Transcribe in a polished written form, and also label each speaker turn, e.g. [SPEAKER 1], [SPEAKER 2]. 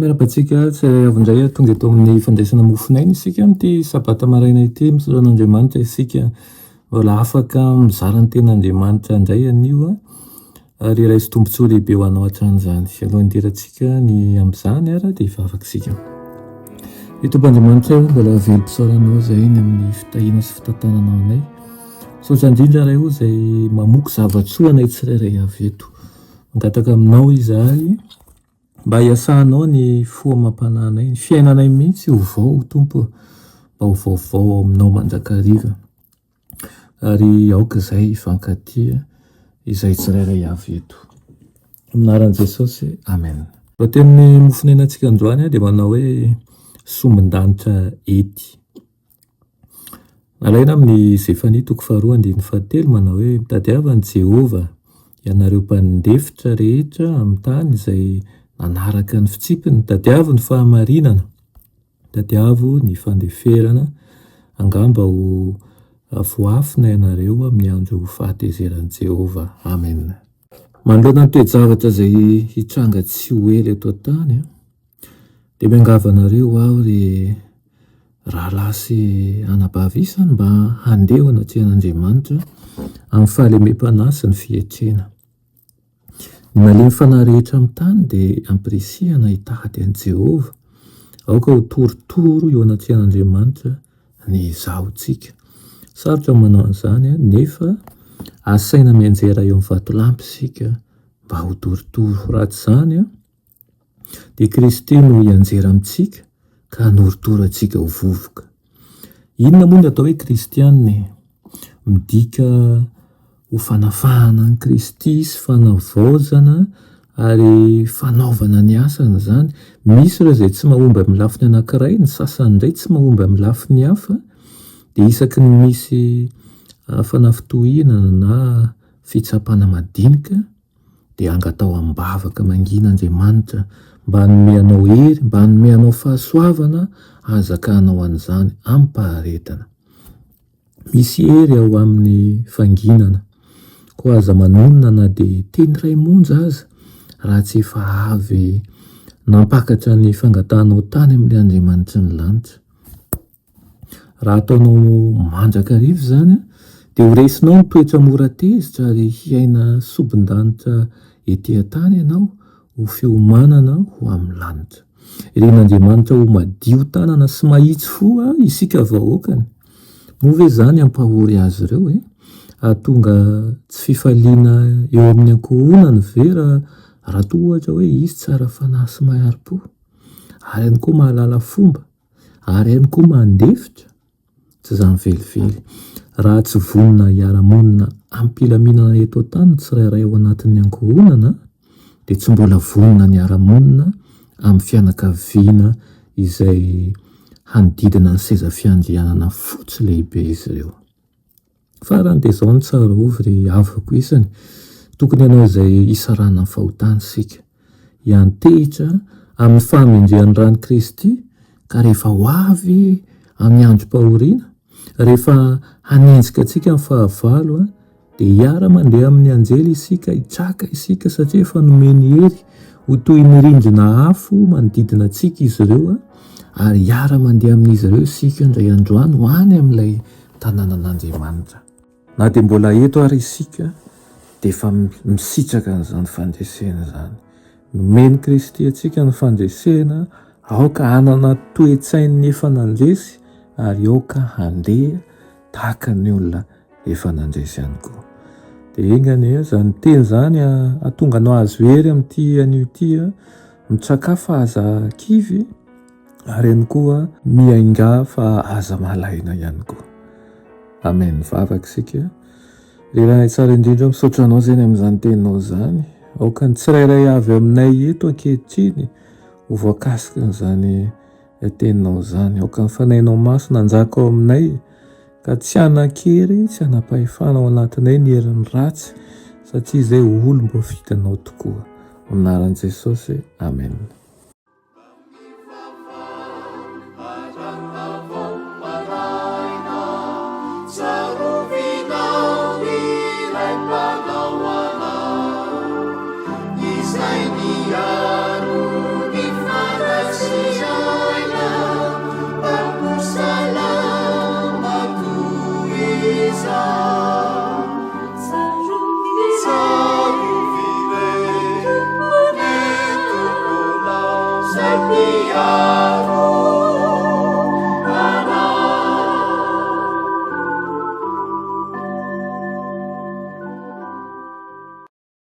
[SPEAKER 1] Miarabantsika tsy avindray tonga eto amin'ny fandraisana mofinaina isika amin'ity sabata maraina ity misaran'Andriamanitra isika mbola afaka mizara ny ten'Andriamanitra indray anio ary raisy tombontsoa lehibe ho anao hatramin'izany. Alohan'ny hidirantsika ny amin'izany dia efa afaka isika. Tompoandriamanitra mbola velom-pisaoranao izay eny amin'ny fitahiana sy fitantananao anay. Saotra indrindra iray izay mamoky zavatsoa anay tsirairay avy eto. Mangataka aminao izahay mba hiasanao ny foamam-pananay, ny fiainanay mihitsy ho vao tompo, mba ho vaovao aminao mandrakariva. Ary aoka izay hifankatia izay tsirairay avy eto. Aminaran'i Jesosy, amen. Lohatenin'ny mofinainantsika androany dia manao hoe sombin-danitra ety. Alaina amin'ny Zefania 2:7 manao hoe mitadiavan'i Jehova ianareo mpanindefitra rehetra amin'ny tany izay manaraka ny fitsipiny, tadiavo ny fahamarinana, tadiavo ny fandeferana, angamba ho voafina ianareo amin'ny andro fahatezeran'i Jehova. Amen. Manoloana ny toe-javatra izay hitranga tsy ho ela eto an-tany dia miangava anareo aho ry rahalahy sy anabavisany mba handeha ao anatrehan'Andriamanitra amin'ny fahalemem-panahy sy ny fietrena. Ny malemy fanahy rehetra amin'ny tany dia ampirisihana hitady an'i Jehova. Aoka ho torotoro eo anatrehan'Andriamanitra ny izahontsika. Sarotra manao an'izany nefa asaina mianjera eo amin'ny vatolampy isika mba ho torotoro. Raha tsy izany dia Kristy no hianjera amintsika ka hanorotoro antsika ho vovoka. Inona moa ny atao hoe kristianina? Midika ho fanafahana ny Kristy sy fanavaozana ary fanaovana ny asany izany. Misy ireo izay tsy mahomby amin'ny lafiny anankiray, ny sasany indray tsy mahomby amin'ny lafiny hafa, dia isaky ny misy fanafitohinana na fitsapana madinika dia angatao ambavaka mangina Andriamanitra mba hanome anao hery, mba hanome anao fahasoavana, ahazakanao an'izany amin'ny mpaharetana. Misy hery ao amin'ny fanginana, koa aza manonona na dia teny iray monja aza raha tsy efa avy nampakatra ny fangatanao tany amin'ilay Andriamanitra ny lanitra. Raha ataonao mandrakariva izany dia horesinao ny toetra mora tezitra ary hiaina sombin-danitra ety an-tany ianao, ho fiomanana ho amin'ny lanitra. Iren'Andriamanitra ho madio tanana sy mahitsy fo isika vahoakany. Moa ve izany hampahory azy ireo ahatonga tsy fifaliana eo amin'ny ankohonany ve raha toa ohatra hoe izy tsara fanahy sy mahari-po, ary ihany koa mahalala fomba, ary ihany koa mandefitra? Tsy izany velively. Raha tsy vonona hiara-monina ampilaminana eto an-tany tsirairay ao anatin'ny ankohonana dia tsy mbola vonona ny hiara-monina amin'ny fianakaviana izay hanodidina ny seza fiandrianana fotsy lehibe izy ireo. Farany dia izao ny tsarovy ry havako isany. Tokony ianao izay hisarana amin'ny fahotana isika, hiantehitra amin'ny fahamendrehan'ny rany Kristy, ka rehefa ho avy amin'ny androm-pahoriana, rehefa hanenjika antsika amin'ny fahavalo dia hiara-mandeha amin'ny anjely isika, hitraka isika satria efa nomeny hery ho toy ny rindrina afo manodidina antsika izy ireo, ary hiara-mandeha amin'izy ireo isika indray androany ho any amin'ilay tanànan'Andriamanitra. Na dia mbola eto ary isika dia efa misitraka an'izany fandresena izany. Nomeny Kristy antsika ny fandresena, aoka hanana toe-tsainy efa nandresy ary aoka handeha tahaka ny olona efa nandresy ihany koa. Dia engany izany teny izany ahatonga anao azo hery amin'ity anio ity, mitsakafa aza kivy ary ihany koa miainga fa aza malaina ihany koa. Amen. Vavaka isika. Lehilahy tsara indrindra misaotra anao izany amin'izany teninao izany. Aoka ny tsirairay avy aminay eto ankehitriny ho voakasika n'izany teninao izany. Aoka ny fanahinao maso nanjaka ao aminay ka tsy hanan-kery, tsy hanam-pahefana ao anatinay ny herin'ny ratsy, satria izay olo mbo vitanao tokoa. Aminaran'i Jesosy, amen.